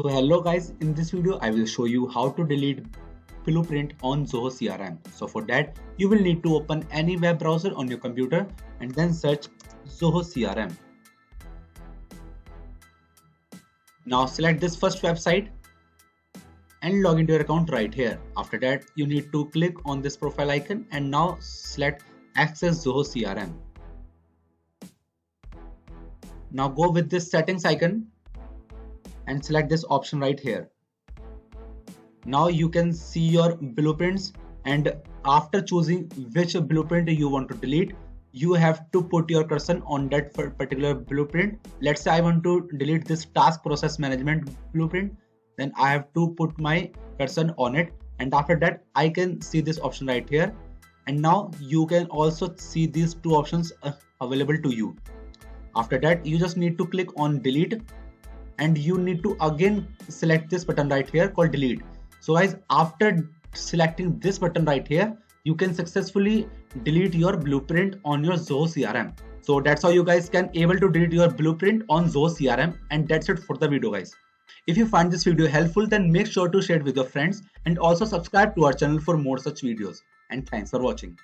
So hello guys, in this video I will show you how to delete blueprint on Zoho CRM. So for that you will need to open any web browser on your computer and then search Zoho CRM. Now select this first website and log into your account right here. After that you need to click on this profile icon and now select access Zoho CRM. Now go with this settings icon and select this option right here. Now you can see your blueprints, and after choosing which blueprint you want to delete, you have to put your cursor on that particular blueprint. Let's say I want to delete this task process management blueprint, then I have to put my cursor on it, and after that I can see this option right here. And now you can also see these two options available to you. After that you just need to click on delete, and you need to again select this button right here called delete. So guys, after selecting this button right here, you can successfully delete your blueprint on your Zoho CRM. So that's how you guys can able to delete your blueprint on Zoho CRM, and that's it for the video guys. If you find this video helpful, then make sure to share it with your friends and also subscribe to our channel for more such videos. And thanks for watching.